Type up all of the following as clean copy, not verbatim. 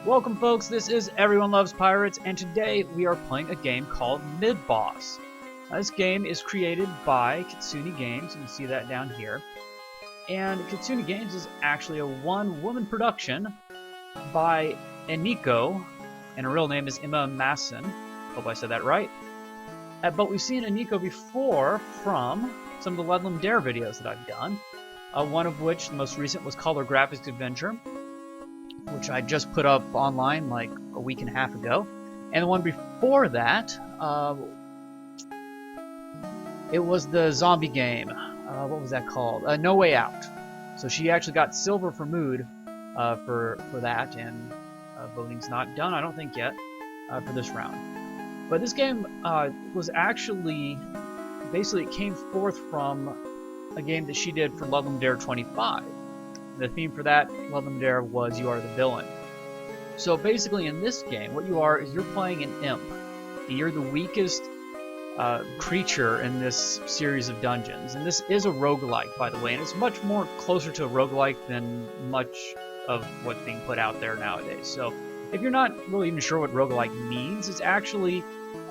Welcome folks, this is Everyone Loves Pirates, and today we are playing a game called MidBoss. This game is created by Kitsune Games, you can see that down here. And Kitsune Games is actually a one-woman production by Eniko, and her real name is Emma Masson. Hope I said that right. But we've seen Eniko before from some of the Ludlam Dare videos that I've done. One of which, the most recent, was called her Graphics Adventure, which I just put up online like a week and a half ago. And the one before that, it was the zombie game. What was that called? No Way Out. So she actually got silver for Mood for that, and voting's not done, I don't think yet, for this round. But this game was actually, basically it came forth from a game that she did for Ludlam Dare 25. The theme for that Ludlam Dare was You Are the Villain. So basically in this game, what you are is you're playing an imp. And you're the weakest creature in this series of dungeons. And this is a roguelike, by the way, and it's much more closer to a roguelike than much of what's being put out there nowadays. So if you're not really even sure what roguelike means, it's actually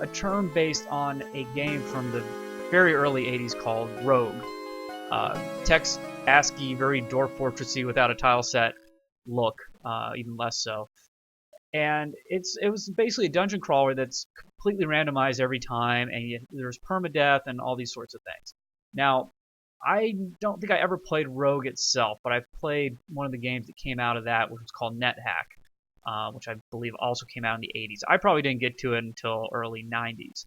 a term based on a game from the very early 80s called Rogue. Text ASCII, very Dwarf Fortressy without a tile set look, even less so. And it was basically a dungeon crawler that's completely randomized every time, and there's permadeath and all these sorts of things. Now, I don't think I ever played Rogue itself, but I've played one of the games that came out of that, which was called NetHack, which I believe also came out in the 80s. I probably didn't get to it until early 90s.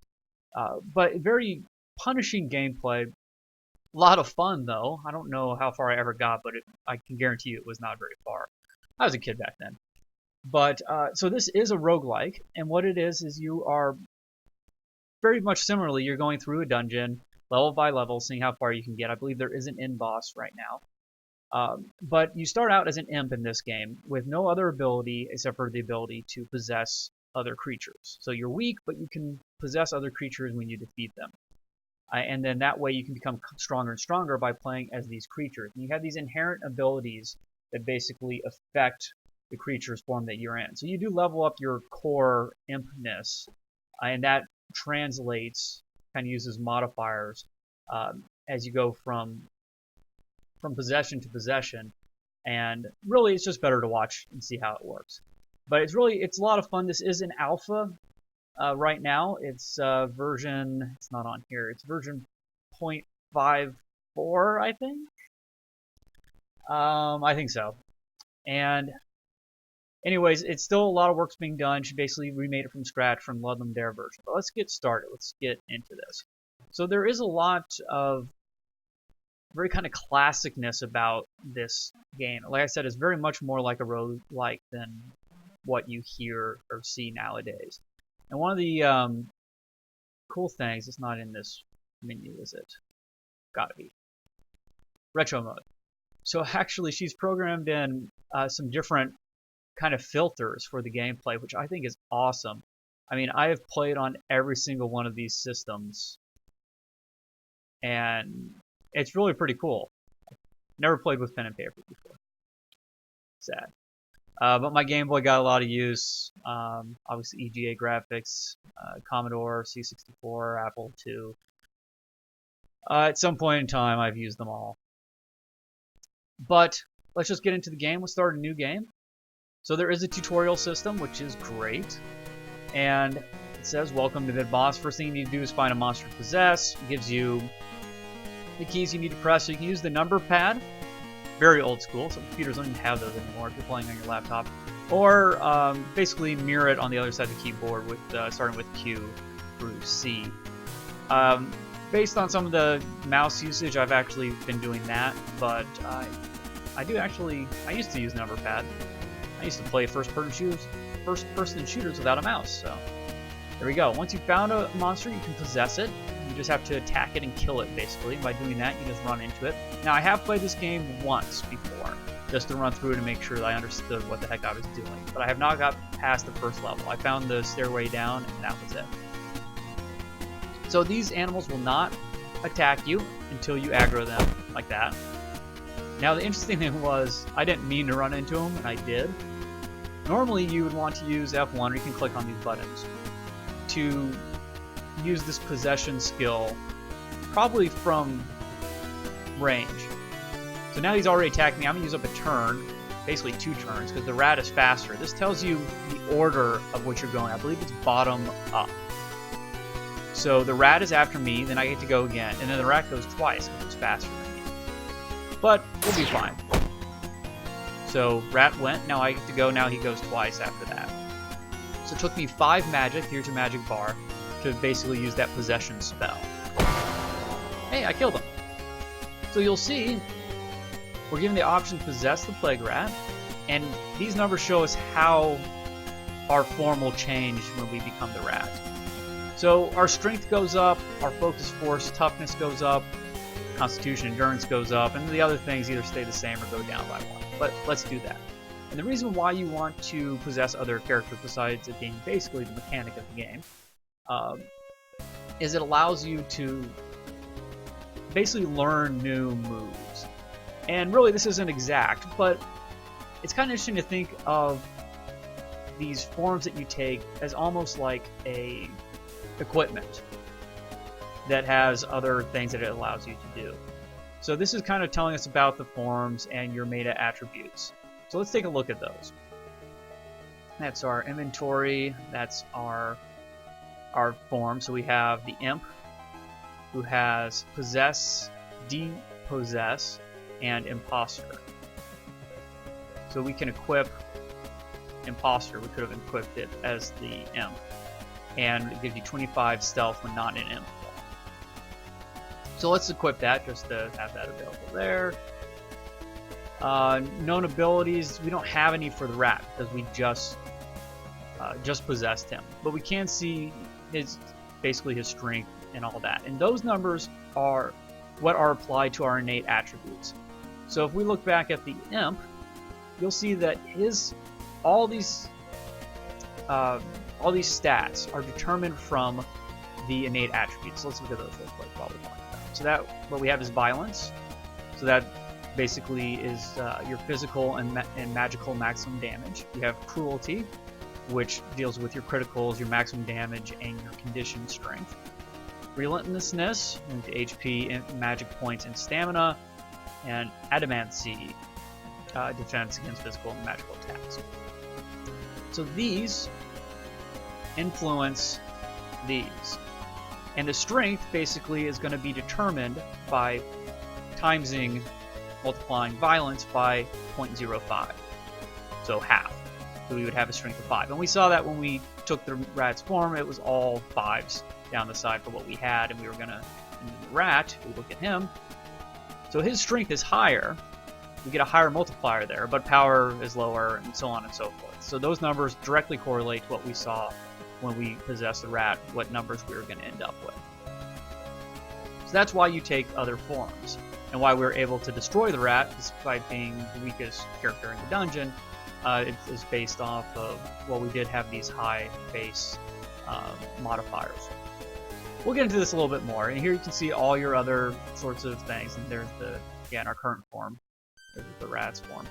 But very punishing gameplay. A lot of fun, though. I don't know how far I ever got, but I can guarantee you it was not very far. I was a kid back then. But, so this is a roguelike, and what it is you are very much similarly, you're going through a dungeon, level by level, seeing how far you can get. I believe there is an end boss right now. But you start out as an imp in this game, with no other ability except for the ability to possess other creatures. So you're weak, but you can possess other creatures when you defeat them. And then that way you can become stronger and stronger by playing as these creatures. And you have these inherent abilities that basically affect the creature's form that you're in. So you do level up your core impness, and that translates, kind of uses modifiers as you go from possession to possession. And really it's just better to watch and see how it works. But it's a lot of fun. This is an alpha. Right now, it's version, it's not on here, it's version 0.5.4, I think? I think so. And anyways, it's still a lot of work's being done. She basically remade it from scratch from Ludlam Dare version. But let's get started. Let's get into this. So there is a lot of very kind of classicness about this game. Like I said, it's very much more like a roguelike than what you hear or see nowadays. And one of the cool things, it's not in this menu, is it? Gotta be. Retro mode. So actually, she's programmed in some different kind of filters for the gameplay, which I think is awesome. I mean, I have played on every single one of these systems, and it's really pretty cool. Never played with pen and paper before. Sad. But my Game Boy got a lot of use. Obviously EGA graphics, Commodore, C64, Apple II. At some point in time, I've used them all. But let's just get into the game. Let's start a new game. So there is a tutorial system, which is great. And it says, welcome to MidBoss. First thing you need to do is find a monster to possess. It gives you the keys you need to press. So you can use the number pad. Very old school. Some computers don't even have those anymore if you're playing on your laptop. Or basically mirror it on the other side of the keyboard, with starting with Q through C. Based on some of the mouse usage, I've actually been doing that, but I used to use number pad. I used to play first-person shooters without a mouse, so there we go. Once you've found a monster, you can possess it. You just have to attack it and kill it, basically. And by doing that, you just run into it. Now, I have played this game once before, just to run through it and make sure that I understood what the heck I was doing. But I have not got past the first level. I found the stairway down, and that was it. So these animals will not attack you until you aggro them, like that. Now, the interesting thing was, I didn't mean to run into them, and I did. Normally you would want to use F1, or you can click on these buttons, to use this possession skill probably from range. So now he's already attacked me. I'm going to use up a turn, basically 2 turns, because the rat is faster. This tells you the order of what you're going. I believe it's bottom up. So the rat is after me, then I get to go again, and then the rat goes twice because it's faster than me. But we'll be fine. So rat went, now I get to go, now he goes twice after that. So it took me 5 magic, here's your magic bar, to basically use that possession spell. Hey, I killed him. So you'll see, we're given the option to possess the plague rat, and these numbers show us how our form will change when we become the rat. So our strength goes up, our focus, force, toughness goes up, constitution, endurance goes up, and the other things either stay the same or go down by 1. But let's do that. And the reason why you want to possess other characters besides it being basically the mechanic of the game is it allows you to basically learn new moves. And really this isn't exact, but it's kind of interesting to think of these forms that you take as almost like a equipment that has other things that it allows you to do. So this is kind of telling us about the forms and your meta attributes. So let's take a look at those. That's our inventory, that's our form. So we have the imp, who has possess, depossess, and imposter. So we can equip imposter. We could have equipped it as the imp, and it gives you 25 stealth when not in imp. So let's equip that just to have that available there. Known abilities, we don't have any for the rat because we just possessed him, but we can see basically his strength and all that, and those numbers are what are applied to our innate attributes. So if we look back at the imp, you'll see that all these stats are determined from the innate attributes. So let's look at those real quick while we're talking about it. So that what we have is violence. So that basically is your physical and magical maximum damage. You have cruelty, which deals with your criticals, your maximum damage, and your condition strength. Relentlessness, into HP, and magic points, and stamina, and adamancy, defense against physical and magical attacks. So these influence these. And the strength basically is going to be determined by multiplying violence by 0.05. So half. So we would have a strength of 5. And we saw that when we took the rat's form, it was all 5s down the side for what we had, and we were going to, in the rat, we look at him. So his strength is higher. We get a higher multiplier there, but power is lower, and so on and so forth. So those numbers directly correlate to what we saw when we possessed the rat, what numbers we were going to end up with. So that's why you take other forms, and why we were able to destroy the rat despite being the weakest character in the dungeon. It is based off of, well, we did have these high base modifiers. We'll get into this a little bit more, and here you can see all your other sorts of things, and there's again, our current form. There's the rat's form.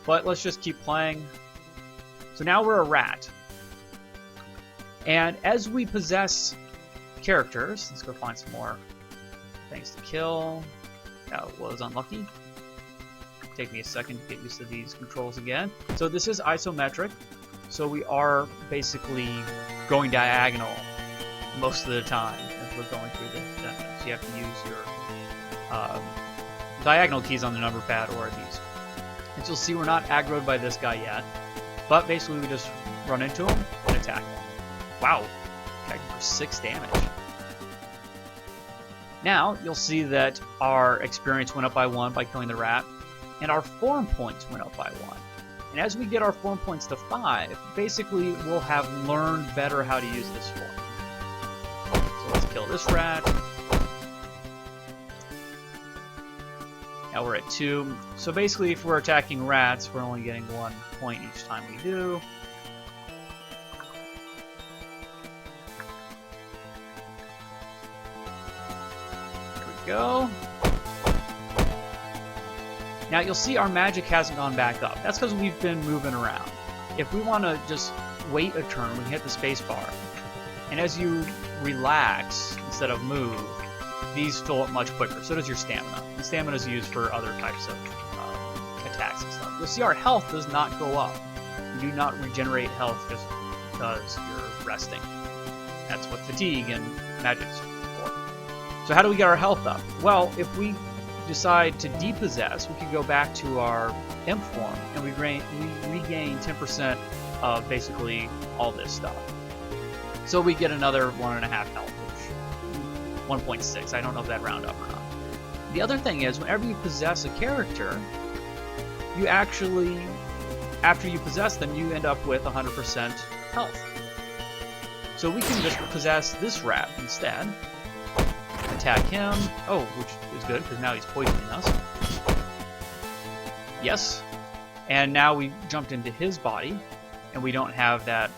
But let's just keep playing. So now we're a rat. And as we possess characters, let's go find some more things to kill. That was unlucky. Take me a second to get used to these controls again. So this is isometric. So we are basically going diagonal most of the time as we're going through the dungeon. So you have to use your diagonal keys on the number pad or these. And you'll see we're not aggroed by this guy yet. But basically we just run into him and attack him. Wow, attacking for 6 damage. Now, you'll see that our experience went up by 1 by killing the rat, and our form points went up by 1. And as we get our form points to 5, basically we'll have learned better how to use this form. So let's kill this rat. Now we're at 2. So basically if we're attacking rats, we're only getting 1 point each time we do. Go. Now you'll see our magic hasn't gone back up. That's because we've been moving around. if we want to just wait a turn, we can hit the space bar. And as you relax instead of move, these fill up much quicker. So does your stamina. The stamina is used for other types of attacks and stuff. You'll see our health does not go up. You do not regenerate health just because you're resting. That's what fatigue and magic's for. So how do we get our health up? Well, if we decide to depossess, we can go back to our imp form and we regain 10% of basically all this stuff. So we get another 1.5 health, which 1.6. I don't know if that round up or not. The other thing is, whenever you possess a character, you actually, after you possess them, you end up with 100% health. So we can just possess this rat instead. Attack him. Oh, which is good, because now he's poisoning us. Yes. And now we jumped into his body, and we don't have that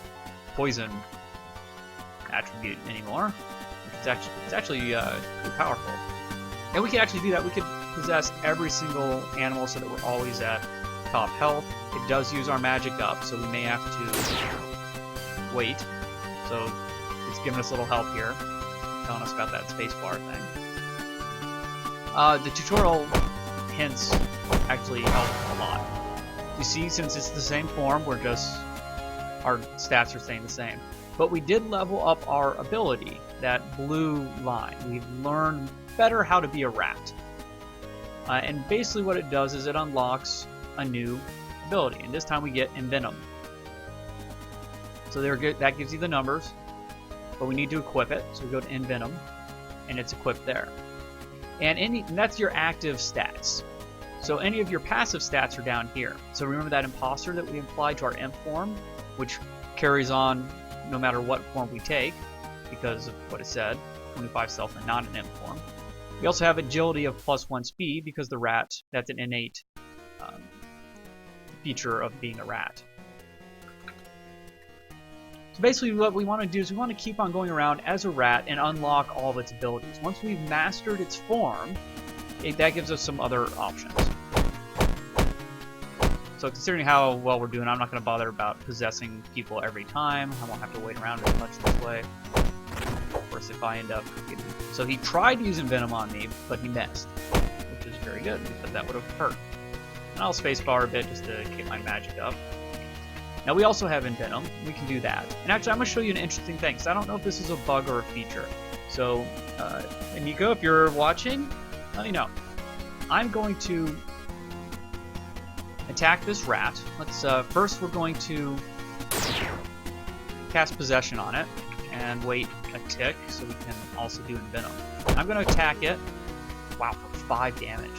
poison attribute anymore. It's actually pretty powerful. And we can actually do that. We could possess every single animal so that we're always at top health. It does use our magic up, so we may have to wait. So it's giving us a little help here, telling us about that spacebar thing. The tutorial hints actually help a lot. You see, since it's the same form, we're just, our stats are staying the same. But we did level up our ability, that blue line. We've learned better how to be a rat. And basically what it does is it unlocks a new ability, and this time we get Envenom. So that gives you the numbers, but we need to equip it, so we go to Envenom, and it's equipped there. And that's your active stats. So any of your passive stats are down here. So remember that imposter that we applied to our imp form, which carries on no matter what form we take, because of what it said, 25 stealth and not an imp form. We also have agility of +1 speed, because the rat, that's an innate feature of being a rat. So basically what we want to do is we want to keep on going around as a rat and unlock all of its abilities. Once we've mastered its form, that gives us some other options. So considering how well we're doing, I'm not going to bother about possessing people every time. I won't have to wait around as much this way. Of course, if I end up getting... So he tried using Venom on me, but he missed, which is very good, because that would have hurt. And I'll spacebar a bit just to get my magic up. Now we also have Envenom. We can do that. And actually, I'm going to show you an interesting thing, because I don't know if this is a bug or a feature. So, and Nico, if you're watching, let me know. I'm going to attack this rat. Let's first we're going to cast possession on it and wait a tick so we can also do Envenom. I'm going to attack it. Wow, for 5 damage.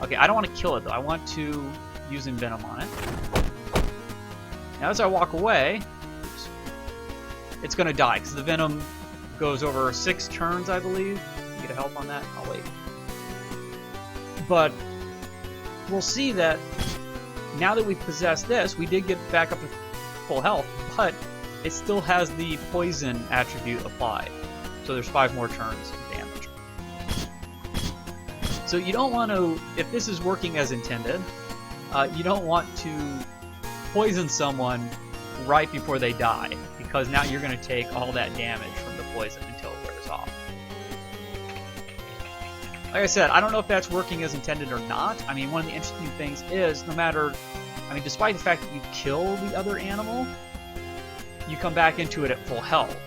Okay, I don't want to kill it though. I want to use Envenom on it. Now as I walk away, oops, it's going to die because the venom goes over 6 turns, I believe. Get a help on that? I'll wait. But we'll see that now that we possess this, we did get back up to full health, but it still has the poison attribute applied. So there's 5 more turns of damage. So you don't want to, if this is working as intended, you don't want to poison someone right before they die, because now you're going to take all that damage from the poison until it wears off. Like I said, I don't know if that's working as intended or not. I mean, one of the interesting things is, no matter, I mean, despite the fact that you kill the other animal, you come back into it at full health.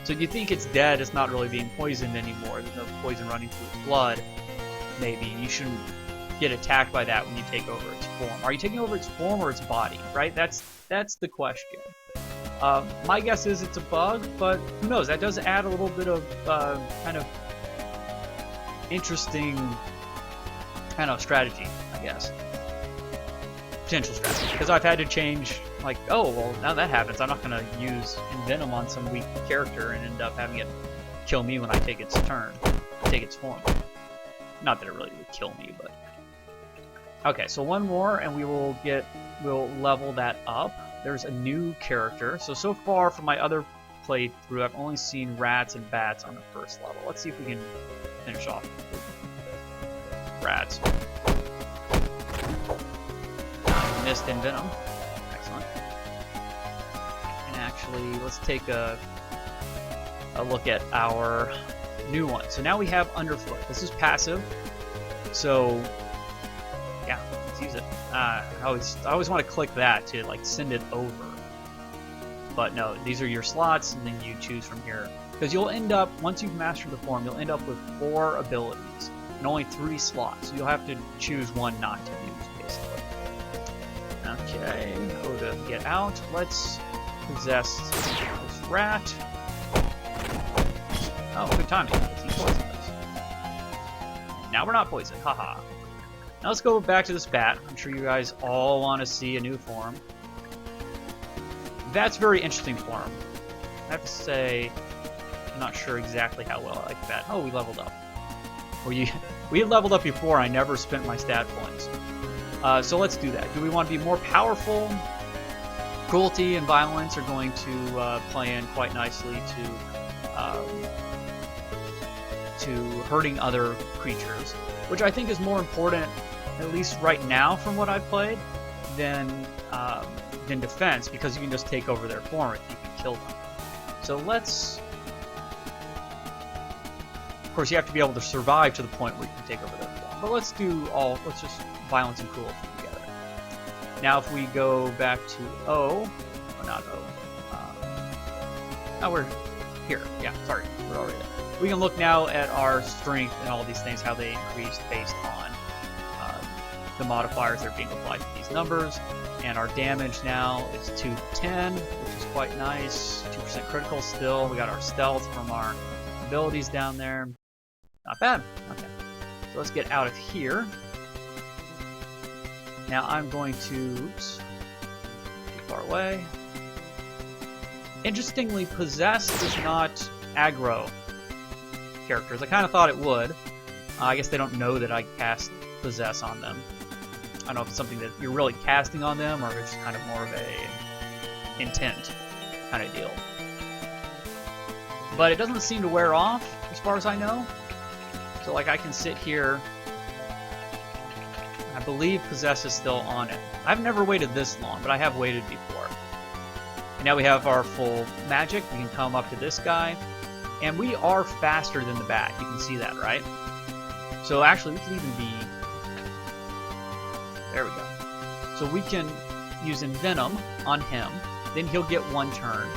So you think it's dead, it's not really being poisoned anymore, there's no poison running through its blood, maybe. You shouldn't get attacked by that when you take over its form. Are you taking over its form or its body, right? That's the question. My guess is it's a bug, but who knows? That does add a little bit of kind of interesting kind of strategy, I guess. Potential strategy. Because I've had to change, like, oh, well, now that happens, I'm not going to use Envenom on some weak character and end up having it kill me when I take its turn, take its form. Not that it really would kill me, but... Okay, so one more, and we'll level that up. There's a new character. So far from my other playthrough, I've only seen rats and bats on the first level. Let's see if we can finish off rats. Mist and Venom. Excellent. actually, let's take a look at our new one. So now we have underfoot. This is passive. So yeah, let's use it. I always want to click that to like send it over. But no, these are your slots, and then you choose from here. Because you'll end up, once you've mastered the form, you'll end up with 4 abilities and only 3 slots. So you'll have to choose one not to use, basically. Okay, go to get out. Let's possess this rat. Oh, good timing. He poisoned us. Now we're not poisoned. Haha. Now let's go back to this bat. I'm sure you guys all want to see a new form. That's a very interesting form. I have to say, I'm not sure exactly how well I like that. Oh, we leveled up. We had leveled up before. I never spent my stat points. So let's do that. Do we want to be more powerful? Cruelty and violence are going to play in quite nicely to hurting other creatures, which I think is more important, at least right now from what I've played, than defense, because you can just take over their form if you can kill them. So let's... Of course, you have to be able to survive to the point where you can take over their form. But let's just violence and cruelty together. Now if we go back to O, or not O, now we're here. Yeah, sorry, we're already there. We can look now at our strength and all these things, how they increased based on the modifiers that are being applied to these numbers. And our damage now is 210, which is quite nice. 2% critical still. We got our stealth from our abilities down there. Not bad. Okay. So let's get out of here. Now I'm going to... Oops. Too far away. Interestingly, Possess does not aggro characters. I kind of thought it would. I guess they don't know that I cast Possess on them. I don't know if it's something that you're really casting on them, or if it's kind of more of a intent kind of deal. But it doesn't seem to wear off, as far as I know. So like I can sit here. I believe Possess is still on it. I've never waited this long, but I have waited before. And now we have our full magic. We can come up to this guy. And we are faster than the bat. You can see that, right? So actually, we can even be... There we go. So we can use Envenom on him, then he'll get 1 turn,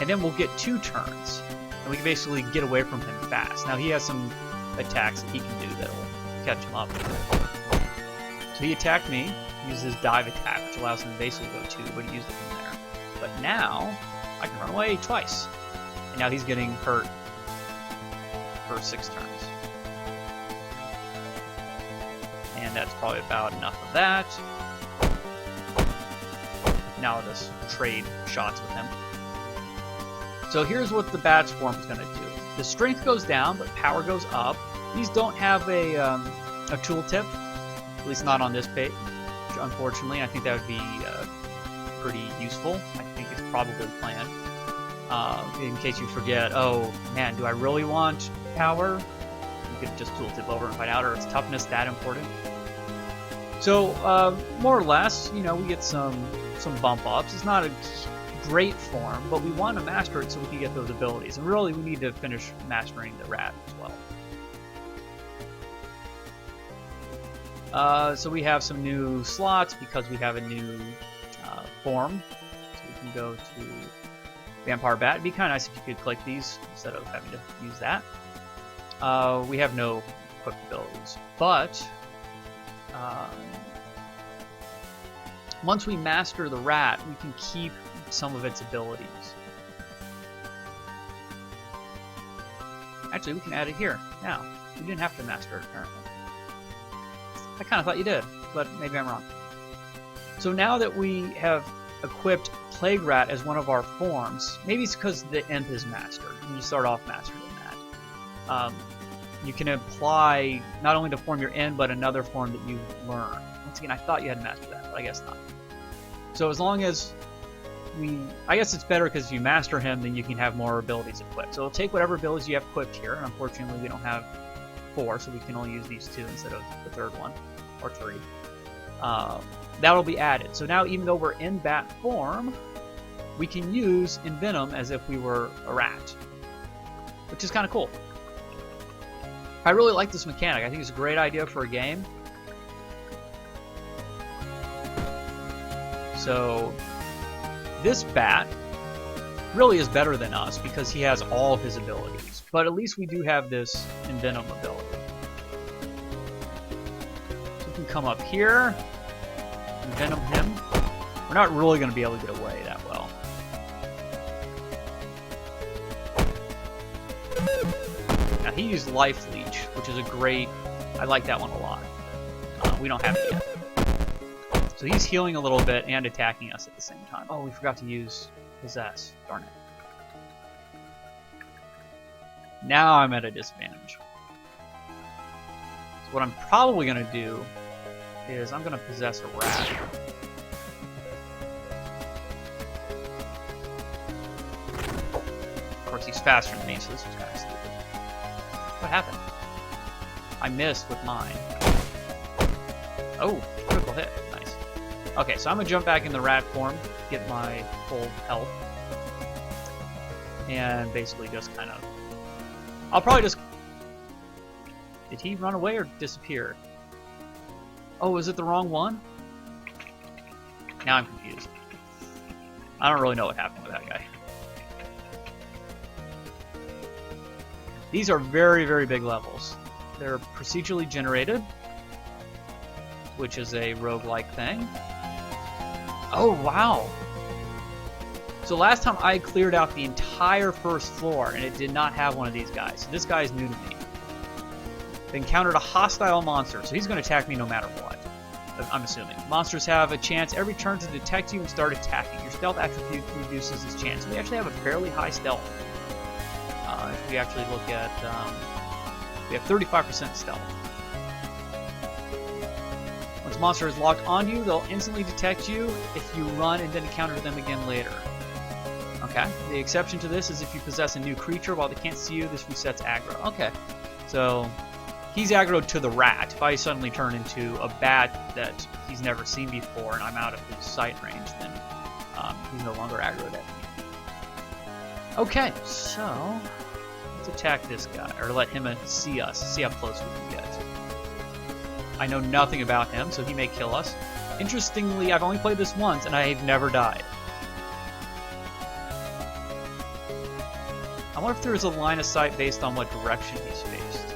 and then we'll get 2 turns. And we can basically get away from him fast. Now he has some attacks that he can do that will catch him up. So he attacked me, used his dive attack, which allows him to basically go 2, but he used it from there. But now, I can run away twice. And now he's getting hurt for 6 turns. And that's probably about enough of that. Now I'll just trade shots with him. So here's what the bat's form is going to do. The strength goes down, but power goes up. These don't have a tooltip, at least not on this page, unfortunately. I think that would be pretty useful. I think it's probably planned. In case you forget, oh man, do I really want power? You could just tooltip over and find out, or is toughness that important? So, more or less, you know, we get some bump ups. It's not a great form, but we want to master it so we can get those abilities. And really, we need to finish mastering the rat as well. So we have some new slots because we have a new form. So we can go to Vampire Bat. It'd be kind of nice if you could click these instead of having to use that. We have no equipped abilities, but once we master the rat, we can keep some of its abilities. Actually, we can add it here now. We didn't have to master it apparently. I kind of thought you did, but maybe I'm wrong. So now that we have equipped Plague Rat as one of our forms, maybe it's because the Imp is mastered, and you start off mastered in that. You can apply not only the form you're in, but another form that you learn. Once again, I thought you had to master that, but I guess not. So as long as I guess it's better because if you master him, then you can have more abilities equipped. So it'll take whatever abilities you have equipped here, and unfortunately we don't have 4, so we can only use these 2 instead of the 3rd one, or 3. That'll be added. So now even though we're in bat form, we can use Envenom as if we were a rat, which is kind of cool. I really like this mechanic. I think it's a great idea for a game. So this bat really is better than us because he has all of his abilities, but at least we do have this Envenom ability. So we can come up here, Envenom him. We're not really going to be able to get away that well. Now he used Life Leech, which is a great, I like that one a lot. We don't have it yet. So he's healing a little bit and attacking us at the same time. Oh, we forgot to use Possess. Darn it. Now I'm at a disadvantage. So what I'm probably going to do is I'm going to Possess a rat. Of course, he's faster than me, so this was kind of stupid. What happened? I missed with mine. Oh, critical hit. Nice. Okay, so I'm gonna jump back in the rat form, get my full health, and basically just kind of... I'll probably just... Did he run away or disappear? Oh, is it the wrong one? Now I'm confused. I don't really know what happened with that guy. These are very, very big levels. They're procedurally generated, which is a roguelike thing. Oh, wow! So last time I cleared out the entire first floor, and it did not have one of these guys. So this guy is new to me. They encountered a hostile monster, so he's going to attack me no matter what, I'm assuming. Monsters have a chance every turn to detect you and start attacking. Your stealth attribute reduces this chance. So we actually have a fairly high stealth. If we actually look at, we have 35% stealth. Once a monster is locked onto you, they'll instantly detect you if you run and then encounter them again later. Okay. The exception to this is if you possess a new creature while they can't see you, this resets aggro. Okay. So he's aggroed to the rat. If I suddenly turn into a bat that he's never seen before and I'm out of his sight range, then he's no longer aggroed at me. Okay, so let's attack this guy, or let him see us, see how close we can get. I know nothing about him, so he may kill us. Interestingly, I've only played this once, and I've never died. I wonder if there is a line of sight based on what direction he's faced.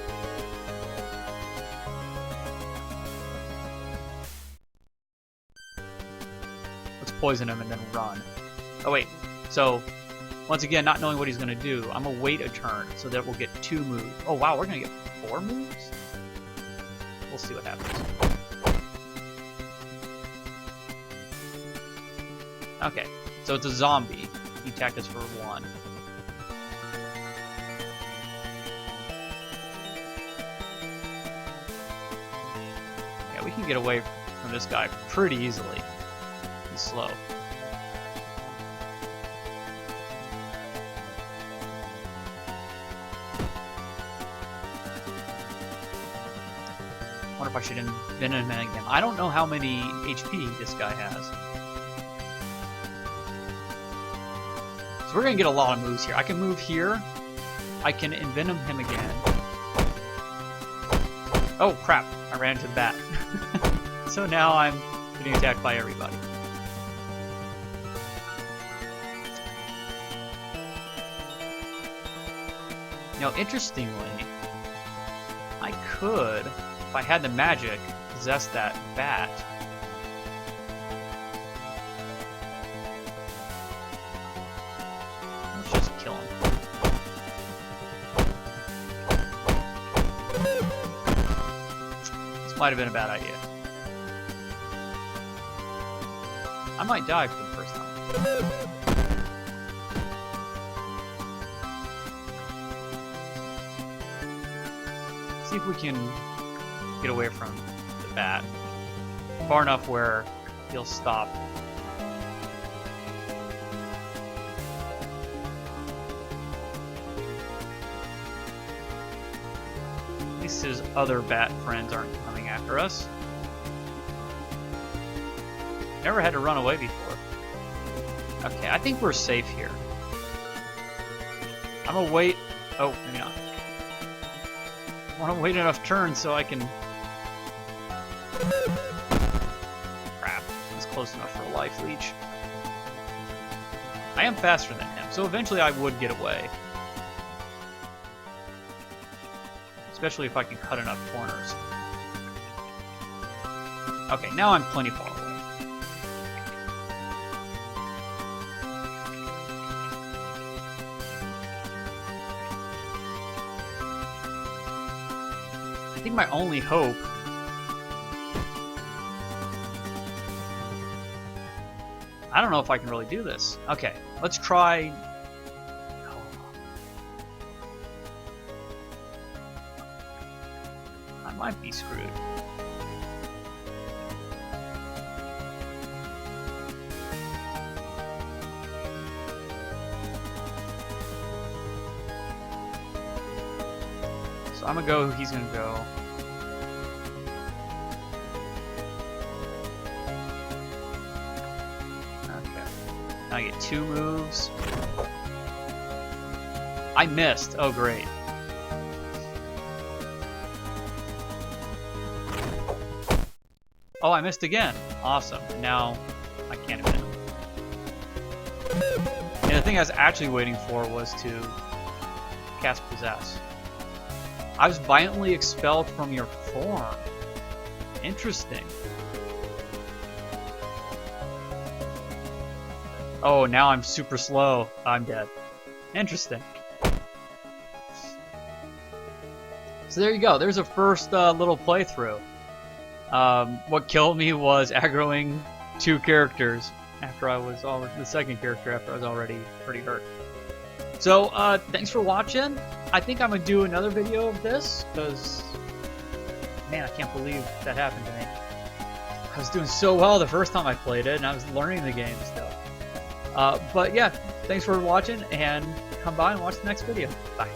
Let's poison him and then run. Oh wait, so once again, not knowing what he's going to do, I'm going to wait a turn so that we'll get 2 moves. Oh wow, we're going to get 4 moves? We'll see what happens. Okay, so it's a zombie. He attacked us for 1. Yeah, we can get away from this guy pretty easily. He's slow. I wonder if I should envenom him again. I don't know how many HP this guy has. So we're going to get a lot of moves here. I can move here. I can envenom him again. Oh crap, I ran into the bat. So now I'm getting attacked by everybody. Now interestingly, I could, if I had the magic, possess that bat. Let's just kill him. This might have been a bad idea. I might die for the first time. See if we can get away from the bat far enough where he'll stop. At least his other bat friends aren't coming after us. Never had to run away before. Okay, I think we're safe here. I'm gonna wait. Oh, maybe not. I want to wait enough turns so I can. Crap, that's close enough for a life leech. I am faster than him, so eventually I would get away. Especially if I can cut enough corners. Okay, now I'm plenty far away. I think my only hope I don't know if I can really do this. Okay, let's try. I might be screwed. So I'm gonna go, he's gonna go. Okay. I get 2 moves. I missed. Oh, great. Oh, I missed again. Awesome. Now I can't hit him. And the thing I was actually waiting for was to cast Possess. I was violently expelled from your form. Interesting. Oh, now I'm super slow. I'm dead. Interesting. So there you go. There's a first little playthrough. What killed me was aggroing 2 characters after I was already the second character after I was already pretty hurt. So thanks for watching. I think I'm gonna do another video of this because, man, I can't believe that happened to me. I was doing so well the first time I played it, and I was learning the game still. But yeah, thanks for watching, and come by and watch the next video. Bye.